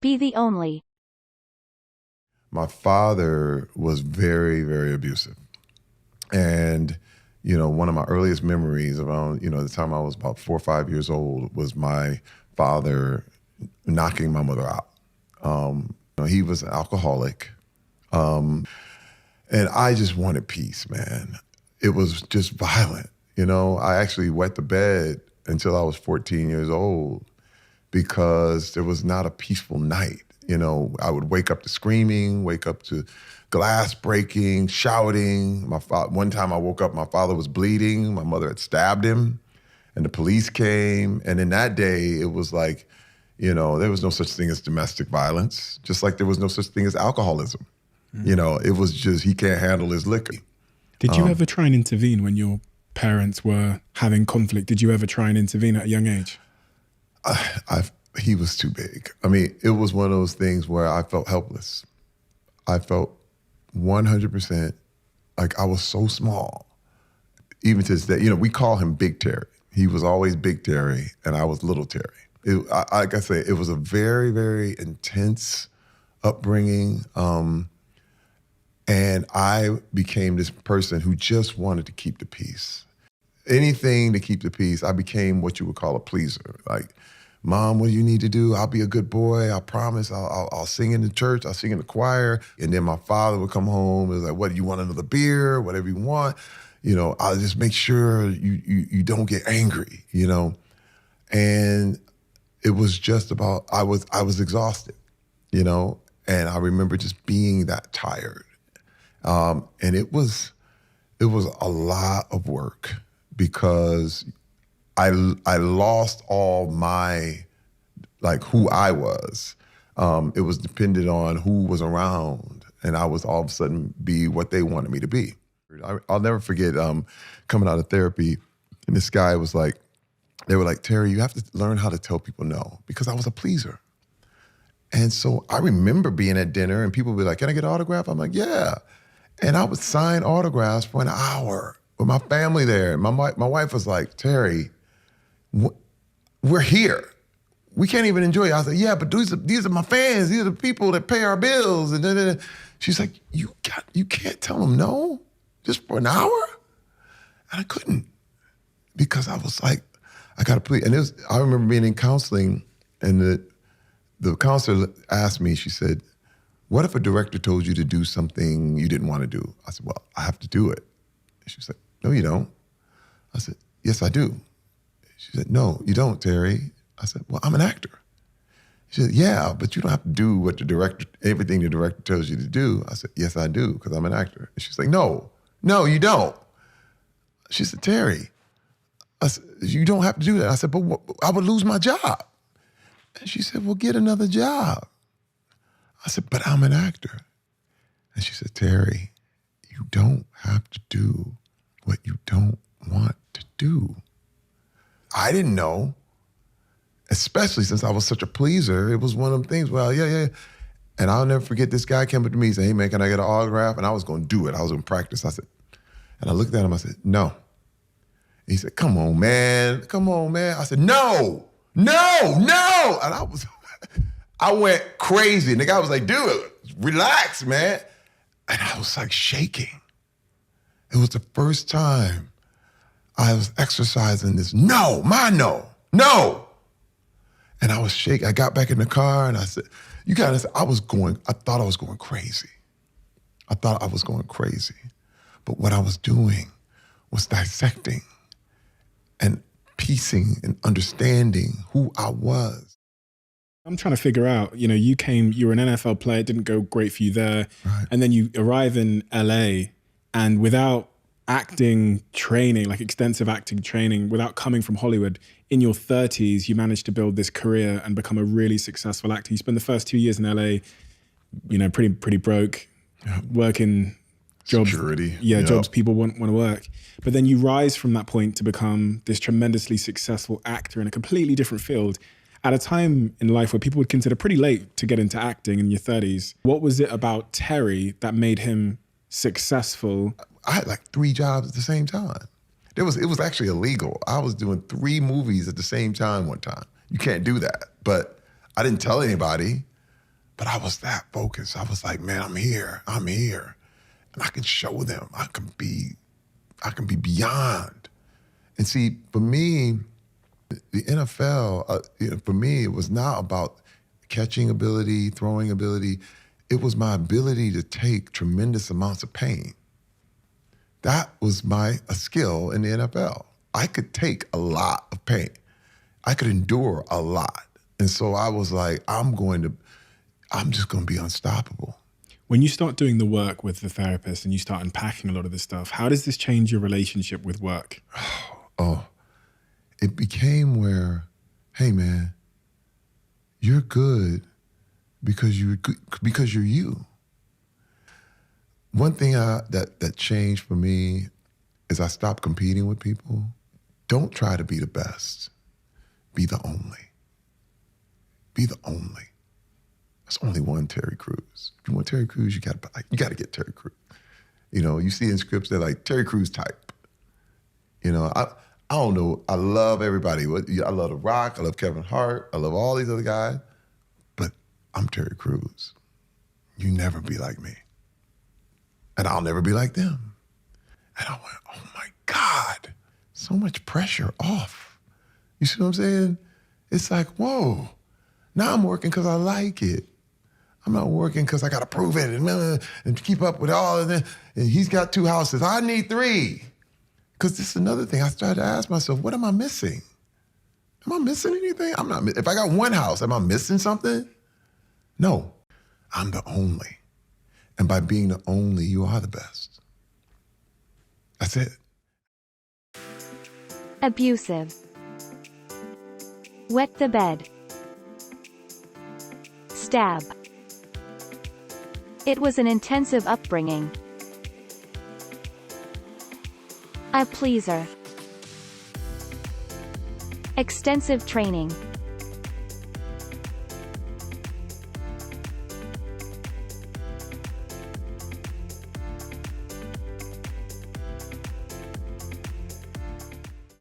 be the only. My father was very, very abusive. And, one of my earliest memories around, the time I was about 4 or 5 years old was my father knocking my mother out. He was an alcoholic. And I just wanted peace, man. It was just violent. I actually wet the bed until I was 14 years old because there was not a peaceful night. I would wake up to screaming, wake up to glass breaking, shouting. One time I woke up, my father was bleeding. My mother had stabbed him and the police came. And in that day, it was like, there was no such thing as domestic violence, just like there was no such thing as alcoholism. It was just, he can't handle his liquor. Did you ever try and intervene when your parents were having conflict? Did you ever try and intervene at a young age? He was too big. I mean, it was one of those things where I felt helpless. I felt 100% like I was so small. Even to this day, we call him Big Terry. He was always Big Terry, and I was Little Terry. Like I say, it was a very, very intense upbringing. And I became this person who just wanted to keep the peace. Anything to keep the peace. I became what you would call a pleaser. Like, Mom, what do you need to do? I'll be a good boy. I promise. I'll sing in the church. I'll sing in the choir. And then my father would come home. It was like, what, do you want another beer? Whatever you want. I'll just make sure you don't get angry, And it was just about, I was exhausted, And I remember just being that tired. And it was a lot of work because I lost all my, who I was. It was dependent on who was around, and I was all of a sudden be what they wanted me to be. I'll never forget coming out of therapy, and this guy was like, they were like, Terry, you have to learn how to tell people no, because I was a pleaser. And so I remember being at dinner and people would be like, can I get an autograph? I'm like, yeah. And I would sign autographs for an hour with my family there. My wife was like, Terry, we're here. We can't even enjoy it. I was like, yeah, but these are my fans. These are the people that pay our bills. And then she's like, you can't tell them no just for an hour? And I couldn't because I was like, I got to please. And I remember being in counseling and the counselor asked me, she said, what if a director told you to do something you didn't want to do? I said, well, I have to do it. And she said, no, you don't. I said, yes, I do. She said, no, you don't, Terry. I said, well, I'm an actor. She said, yeah, but you don't have to do everything the director tells you to do. I said, yes, I do, because I'm an actor. And she's like, no, you don't. She said, Terry, I said, you don't have to do that. I said, but I would lose my job. And she said, well, get another job. I said, but I'm an actor. And she said, Terry, you don't have to do what you don't want to do. I didn't know, especially since I was such a pleaser. It was one of them things, well, yeah. And I'll never forget this guy came up to me and said, hey, man, can I get an autograph? And I was going to do it. I was going to practice. And I looked at him, I said, no. And he said, come on, man. I said, no. And I went crazy. And the guy was like, dude, relax, man. And I was like shaking. It was the first time I was exercising this no. And I was shaking. I got back in the car and I said, I thought I was going crazy. But what I was doing was dissecting and piecing and understanding who I was. I'm trying to figure out, you were an NFL player, it didn't go great for you there. Right. And then you arrive in LA and without acting training, like extensive acting training, without coming from Hollywood, in your 30s, you managed to build this career and become a really successful actor. You spent the first 2 years in LA, pretty broke, working jobs. Security. Yeah, jobs people want to work. But then you rise from that point to become this tremendously successful actor in a completely different field at a time in life where people would consider pretty late to get into acting in your 30s. What was it about Terry that made him successful? I had like 3 jobs at the same time. It was actually illegal. I was doing 3 movies at the same time one time. You can't do that. But I didn't tell anybody. But I was that focused. I was like, man, I'm here. And I can show them. I can be beyond. And see, for me, the NFL, for me, it was not about catching ability, throwing ability. It was my ability to take tremendous amounts of pain. That was a skill in the NFL. I could take a lot of pain. I could endure a lot. And so I was like, I'm just going to be unstoppable. When you start doing the work with the therapist and you start unpacking a lot of this stuff, how does this change your relationship with work? Oh, it became where, hey man, you're good because you're you. One thing that changed for me is I stopped competing with people. Don't try to be the best. Be the only. Be the only. There's only one Terry Crews. If you want Terry Crews, you got to get Terry Crews. You know, you see in scripts they're like Terry Crews type. You know, I don't know. I love everybody. I love The Rock. I love Kevin Hart. I love all these other guys. But I'm Terry Crews. You never be like me. And I'll never be like them. And I went, oh my God, so much pressure off. You see what I'm saying? It's like, whoa, now I'm working because I like it. I'm not working because I got to prove it and keep up with all of it. And he's got 2 houses. I need 3. Because this is another thing. I started to ask myself, what am I missing? Am I missing anything? I'm not. If I got 1 house, am I missing something? No, I'm the only. And by being the only, you are the best. That's it. Abusive. Wet the bed. Stab. It was an intensive upbringing. A pleaser. Extensive training.